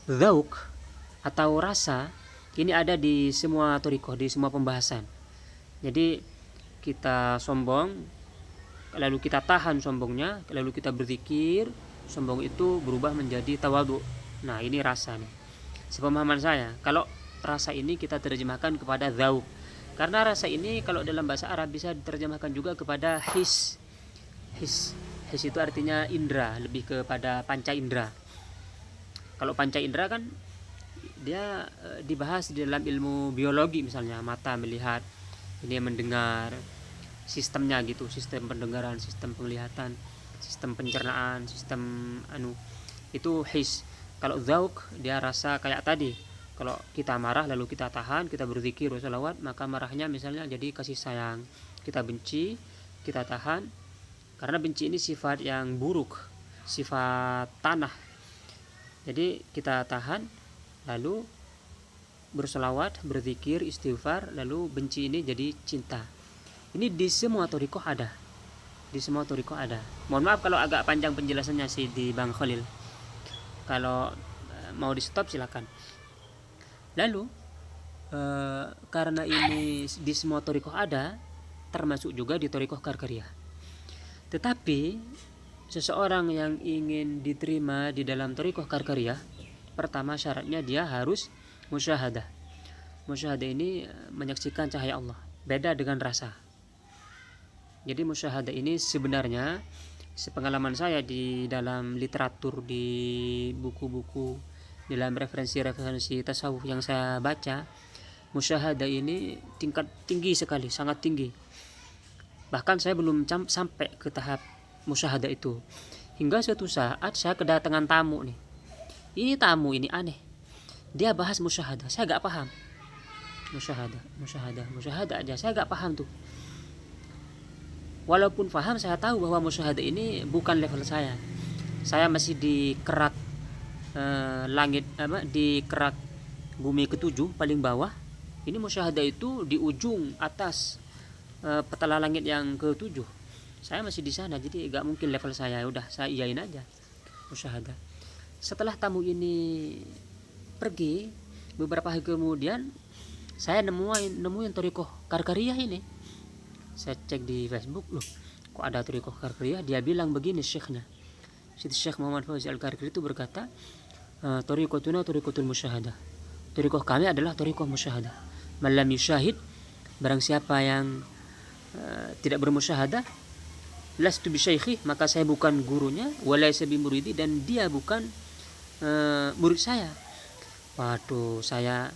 Dzauk atau rasa ini ada di semua thariqah, di semua pembahasan. Jadi kita sombong, lalu kita tahan sombongnya, lalu kita berzikir, sombong itu berubah menjadi tawadhu. Nah, ini rasa nih. Sepemahaman saya, kalau rasa ini kita terjemahkan kepada dzauk. Karena rasa ini kalau dalam bahasa Arab bisa diterjemahkan juga kepada his. His, his itu artinya indera, lebih kepada panca indera. Kalau panca indera kan dia dibahas di dalam ilmu biologi, misalnya mata melihat, ini mendengar, sistemnya gitu, sistem pendengaran, sistem penglihatan, sistem pencernaan, sistem itu his. Kalau zauk dia rasa kayak tadi, kalau kita marah lalu kita tahan, kita berzikir berselawat, maka marahnya misalnya jadi kasih sayang. Kita benci, kita tahan, karena benci ini sifat yang buruk, sifat tanah. Jadi kita tahan, lalu berselawat, berzikir, istighfar, lalu benci ini jadi cinta. Ini di semua thariqah ada. Di semua thariqah ada. Mohon maaf kalau agak panjang penjelasannya sih di Bang Khalil. Kalau mau di stop silakan. Lalu karena ini di semua thariqah ada, termasuk juga di thariqah Karkariyah. Tetapi seseorang yang ingin diterima di dalam thariqah Karkariyah, pertama syaratnya dia harus musyahadah. Musyahadah ini menyaksikan cahaya Allah, beda dengan rasa. Jadi musyahadah ini sebenarnya sepengalaman saya di dalam literatur, di buku-buku, dalam referensi-referensi tasawuf yang saya baca, musyahadah ini tingkat tinggi sekali, sangat tinggi. Bahkan saya belum sampai ke tahap musyahadah itu. Hingga suatu saat saya kedatangan tamu nih. Ini tamu ini aneh. Dia bahas musyahadah, saya gak paham. Musyahadah aja, saya gak paham tuh. Walaupun paham, saya tahu bahwa musyahadah ini bukan level saya. Saya masih di kerak langit, di kerak bumi ketujuh paling bawah. Ini musyahadah itu di ujung atas petala langit yang ketujuh. Saya masih di sana, jadi gak mungkin level saya. Udah, saya iyain aja musyahadah. Setelah tamu ini pergi, beberapa hari kemudian saya nemuin thariqah Karkariyah ini. Saya cek di Facebook, loh kok ada thariqah Karkariyah. Dia bilang begini syekhnya, Syekh Muhammad Fauzi Al-Karkari itu berkata, thariqatuna thariqatul musyahadah. Thariqah kami adalah thariqah musyahadah. Man lam yusyahid, barang siapa yang tidak bermusyahadah, lastu bisyaikhi, maka saya bukan gurunya, walaysa bimuridi, dan dia bukan murid saya. Waduh, saya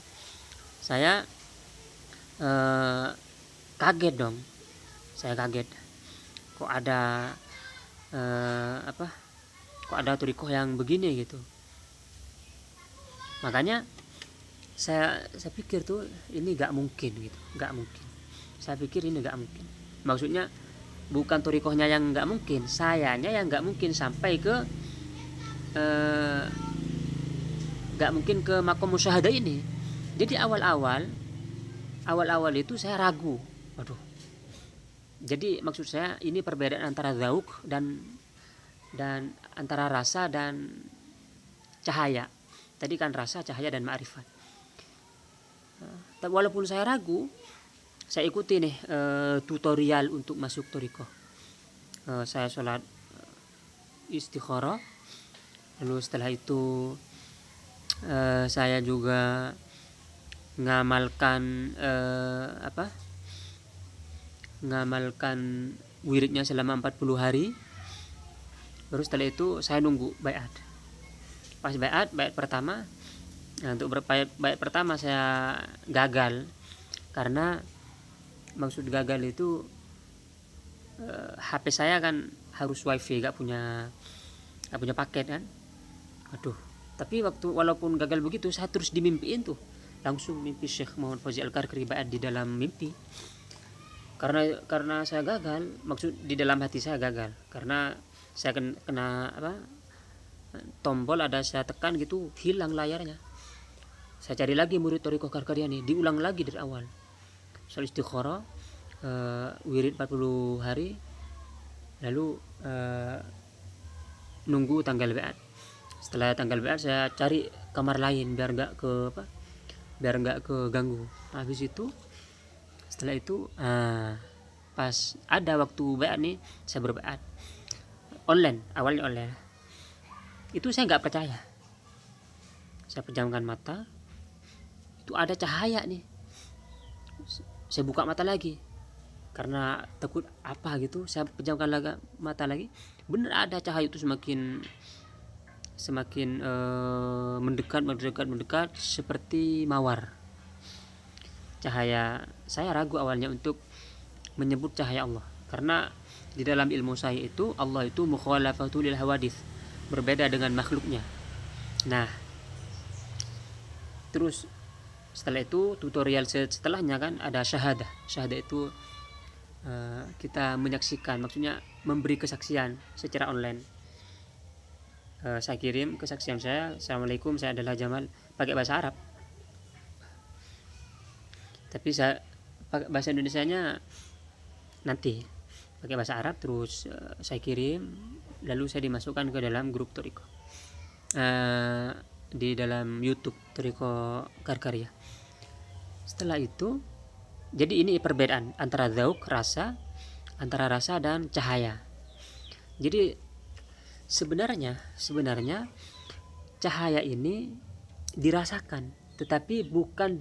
kaget dong. Saya kaget. Kok ada kok ada thariqah yang begini gitu. Makanya saya pikir tuh ini gak mungkin gitu, gak mungkin. Saya pikir ini gak mungkin. Maksudnya bukan thariqahnya yang gak mungkin, sayanya yang gak mungkin sampai ke gak mungkin ke makom musyahadah ini. Jadi awal-awal itu saya ragu. Waduh. Jadi maksud saya ini perbedaan antara zauk dan antara rasa dan cahaya. Tadi kan rasa, cahaya, dan ma'rifat. Walaupun saya ragu, saya ikuti nih tutorial untuk masuk thariqah. Saya sholat istikharah, lalu setelah itu saya juga ngamalkan wiridnya selama 40 hari. Terus setelah itu saya nunggu baiat. Pas baiat pertama, untuk baiat pertama saya gagal, karena maksud gagal itu HP saya kan harus wifi, gak punya paket kan. Aduh, tapi walaupun gagal begitu, saya terus dimimpiin tuh, langsung mimpi Syekh Muhammad Fauzi Al-Karkari baiat di dalam mimpi. Karena saya gagal, maksud di dalam hati saya gagal, karena saya kena tombol ada saya tekan gitu, hilang layarnya. Saya cari lagi murid thariqah Karkariyah nih, diulang lagi dari awal. Sholat istikharah, wirid 40 hari, lalu nunggu tanggal baiat. Setelah tanggal beat saya cari kamar lain biar nggak keganggu. Habis itu setelah itu pas ada waktu beat nih, saya berbeat online, awalnya online. Itu saya nggak percaya, saya pejamkan mata, itu ada cahaya nih. Saya buka mata lagi karena takut apa gitu, saya pejamkan mata lagi, bener ada cahaya itu semakin mendekat seperti mawar. Cahaya, saya ragu awalnya untuk menyebut cahaya Allah, karena di dalam ilmu saya itu Allah itu mukhalafatul lil hawadith, berbeda dengan makhluknya. Nah, terus setelah itu tutorial setelahnya kan ada syahadah. Syahadah itu kita menyaksikan, maksudnya memberi kesaksian secara online. Saya kirim kesaksian saya, Assalamualaikum, saya adalah Jamal, pakai bahasa Arab. Tapi saya pakai bahasa Indonesianya nanti pakai bahasa Arab. Terus saya kirim, lalu saya dimasukkan ke dalam grup Toriko di dalam YouTube Toriko Karkarya. Setelah itu, jadi ini perbedaan antara zauk, antara rasa dan cahaya. Jadi sebenarnya cahaya ini dirasakan, tetapi bukan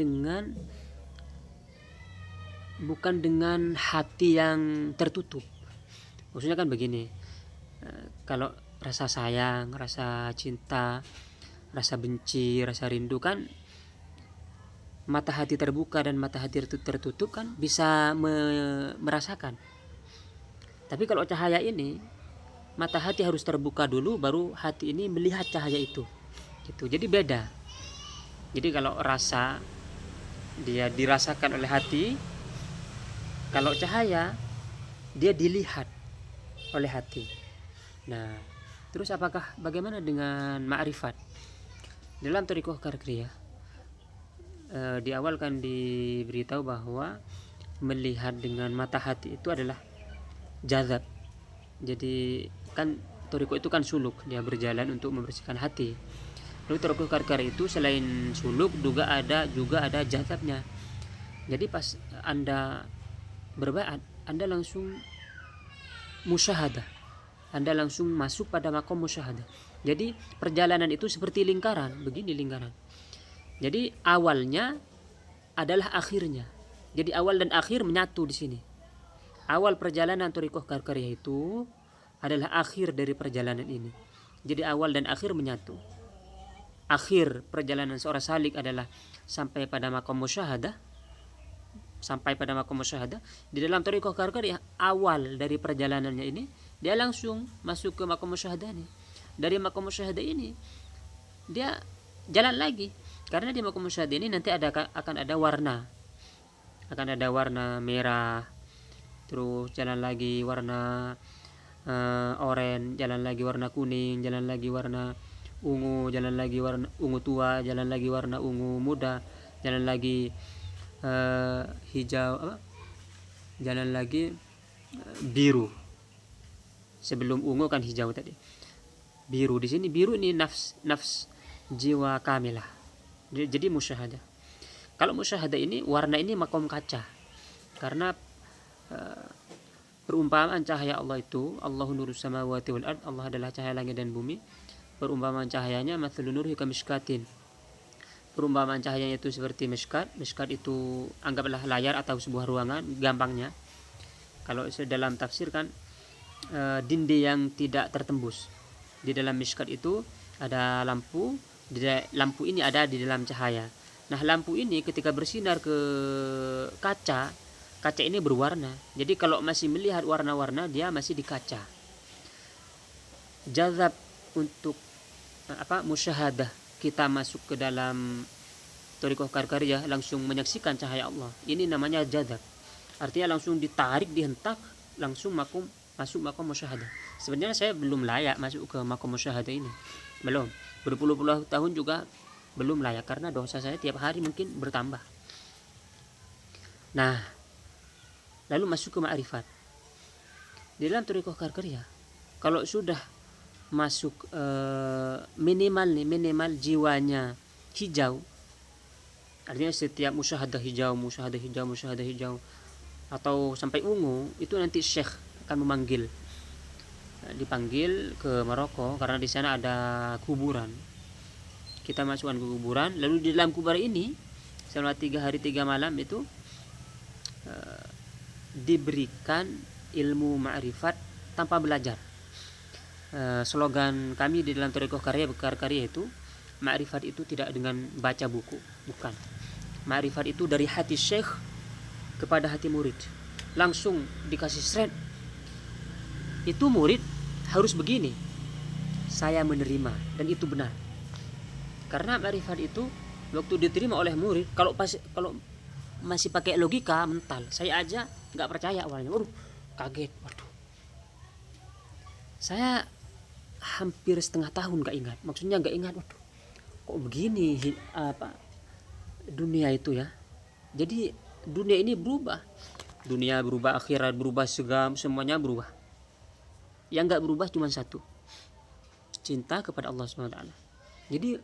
dengan hati yang tertutup. Maksudnya kan begini, kalau rasa sayang, rasa cinta, rasa benci, rasa rindu kan mata hati terbuka dan mata hati tertutup kan bisa merasakan. Tapi kalau cahaya ini, mata hati harus terbuka dulu, baru hati ini melihat cahaya itu gitu. Jadi beda. Jadi kalau rasa dia dirasakan oleh hati, kalau cahaya dia dilihat oleh hati. Nah, terus bagaimana dengan ma'rifat? Dalam Thariqah Karkariyah di awal kan diberitahu bahwa melihat dengan mata hati itu adalah jazab. Jadi kan Thariqah itu kan suluk, dia berjalan untuk membersihkan hati. Lalu Thariqah Karkariyah itu selain suluk juga ada jazabnya. Jadi pas Anda berbaiat, Anda langsung musyahadah, Anda langsung masuk pada makom musyahadah. Jadi perjalanan itu seperti lingkaran, begini lingkaran. Jadi awalnya adalah akhirnya. Jadi awal dan akhir menyatu di sini. Awal perjalanan Thariqah Karkariyah itu adalah akhir dari perjalanan ini. Jadi awal dan akhir menyatu. Akhir perjalanan seorang salik adalah sampai pada makom musyahadah. Di dalam Thariqah Karkariyah, awal dari perjalanannya ini dia langsung masuk ke makom musyahadah ini. Dari makom musyahadah ini dia jalan lagi, karena di makom musyahadah ini nanti akan ada warna merah, terus jalan lagi warna oranye, jalan lagi warna kuning, jalan lagi warna ungu, jalan lagi warna ungu tua, jalan lagi warna ungu muda, jalan lagi hijau, jalan lagi biru. Sebelum ungu kan hijau tadi, biru. Di sini biru ini nafs jiwa kamilah. Jadi musyahadah. Kalau musyahadah ini warna ini makom kaca, karena perumpamaan cahaya Allah itu, Allahu nurus samawati wal ard, Allah adalah cahaya langit dan bumi. Perumpamaan cahayanya mathalun nurihi kamishkatin. Perumpamaan cahayanya itu seperti miskat. Miskat itu anggaplah layar atau sebuah ruangan, gampangnya. Kalau dalam tafsir kan dinding yang tidak tertembus. Di dalam miskat itu ada lampu, lampu ini ada di dalam cahaya. Nah, lampu ini ketika bersinar ke kaca ini berwarna. Jadi kalau masih melihat warna-warna, dia masih di kaca. Jazab untuk musyahadah, kita masuk ke dalam Thariqah Karkariyah langsung menyaksikan cahaya Allah. Ini namanya jazab. Artinya langsung ditarik, dihentak, langsung masuk makom musyahadah. Sebenarnya saya belum layak masuk ke makom musyahadah ini. Belum. Berpuluh-puluh tahun juga belum layak, karena dosa saya tiap hari mungkin bertambah. Nah, lalu masuk ke ma'rifat. Di dalam Thariqah Karkariyah, kalau sudah masuk minimal jiwanya hijau, artinya setiap musyahadah hijau atau sampai ungu, itu nanti syekh akan dipanggil ke Maroko karena di sana ada kuburan. Kita masukkan ke kuburan, lalu di dalam kuburan ini selama 3 hari 3 malam itu diberikan ilmu ma'rifat tanpa belajar. Slogan kami di dalam Thariqah Karya itu, ma'rifat itu tidak dengan baca buku, bukan. Ma'rifat itu dari hati syekh kepada hati murid, langsung dikasih seret. Itu murid harus begini, saya menerima, dan itu benar. Karena ma'rifat itu waktu diterima oleh murid, kalau masih pakai logika mental, saya aja nggak percaya awalnya. Kaget, waduh. Saya hampir setengah tahun nggak ingat, waduh, kok begini dunia itu ya. Jadi dunia ini berubah, akhirat berubah, semuanya berubah. Yang nggak berubah cuma satu, cinta kepada Allah Subhanahu Wa Taala. Jadi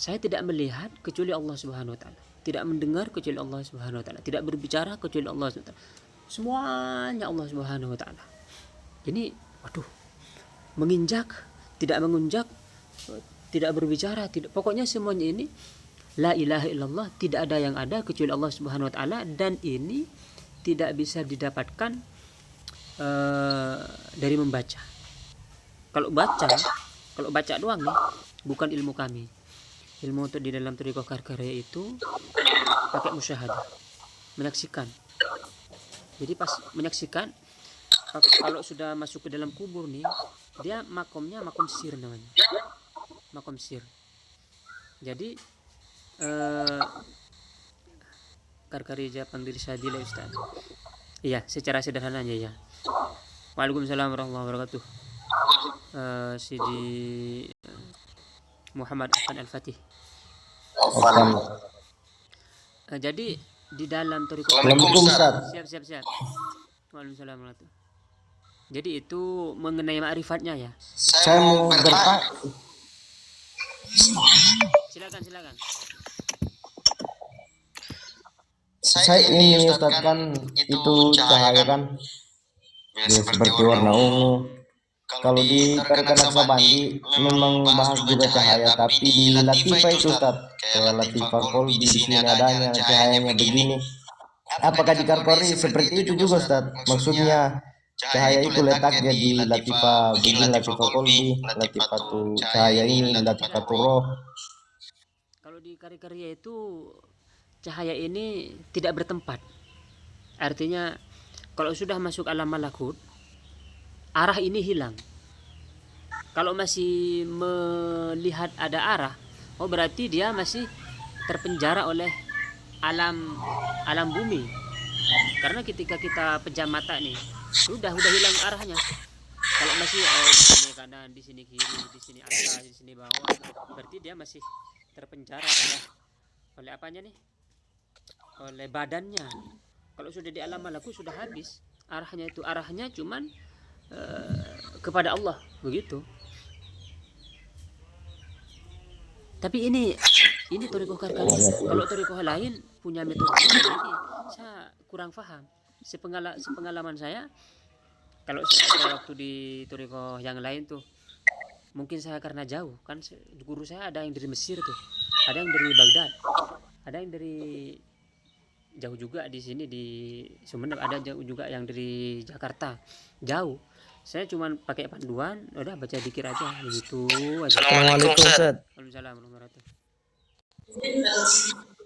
saya tidak melihat kecuali Allah Subhanahu Wa Taala, tidak mendengar kecuali Allah Subhanahu Wa Taala, tidak berbicara kecuali Allah Subhanahu Wa Taala. Semuanya Allah Subhanahu Wa Taala. Jadi waduh, menginjak, tidak mengunjak, tidak berbicara, pokoknya semuanya ini la ilaha illallah, tidak ada yang ada kecuali Allah Subhanahu Wa Taala, dan ini tidak bisa didapatkan dari membaca. Kalau baca doang nih, bukan ilmu kami. Ilmu untuk di dalam Thariqah Karya itu pakai musyahadah, menyaksikan. Jadi pas menyaksikan, kalau sudah masuk ke dalam kubur nih, dia makomnya makom sir namanya, makom sir. Jadi Karkarija panggil Sadila Ustaz. Iya, secara sederhananya ya. Waalaikumsalam warahmatullahi wabarakatuh. Sidi Muhammad Afan Al-Fatih. Jadi di dalam Thariqah. Assalamualaikum Ustaz. Siap. Waalaikumsalam warahmatullahi. Jadi itu mengenai ma'rifatnya ya. Saya mau bertanya. Silakan. Saya ini Ustaz, kan itu cahaya kan ya, seperti warna ungu. Kalau di Tariqah Naqsabandi memang bahas juga cahaya, tapi di Latifah itu Ustaz, kayak Latifah Kolbi di sini adanya cahayanya begini. Apakah di Karkori seperti itu juga Ustaz? Maksudnya cahaya itu letaknya di Latifah begini, Latifah Kolbi, Latifah tuh cahaya ini, Latifah tuh roh. Kalau di karya itu cahaya ini tidak bertempat. Artinya kalau sudah masuk alam malakut, arah ini hilang. Kalau masih melihat ada arah, berarti dia masih terpenjara oleh alam bumi. Karena ketika kita pejam mata nih, sudah hilang arahnya. Kalau masih di sini kanan, di sini kiri, di sini atas, di sini bawah, berarti dia masih terpenjara oleh apanya nih? Oleh badannya. Kalau sudah di alam malakut sudah habis arahnya cuman kepada Allah, begitu. Tapi ini Thariqah Karya. Kalau Thariqah lain punya metode ini, saya kurang paham. Sepengalaman saya, kalau saya waktu di Thariqah yang lain tuh, mungkin saya karena jauh kan, guru saya ada yang dari Mesir tuh, ada yang dari Baghdad, ada yang dari jauh juga di sini di Sumeneb, ada jauh juga yang dari Jakarta, jauh. Saya cuma pakai panduan, udah baca dikir aja begitu aja. Assalamualaikum Ustaz. Waalaikumsalam warahmatullahi wabarakatuh.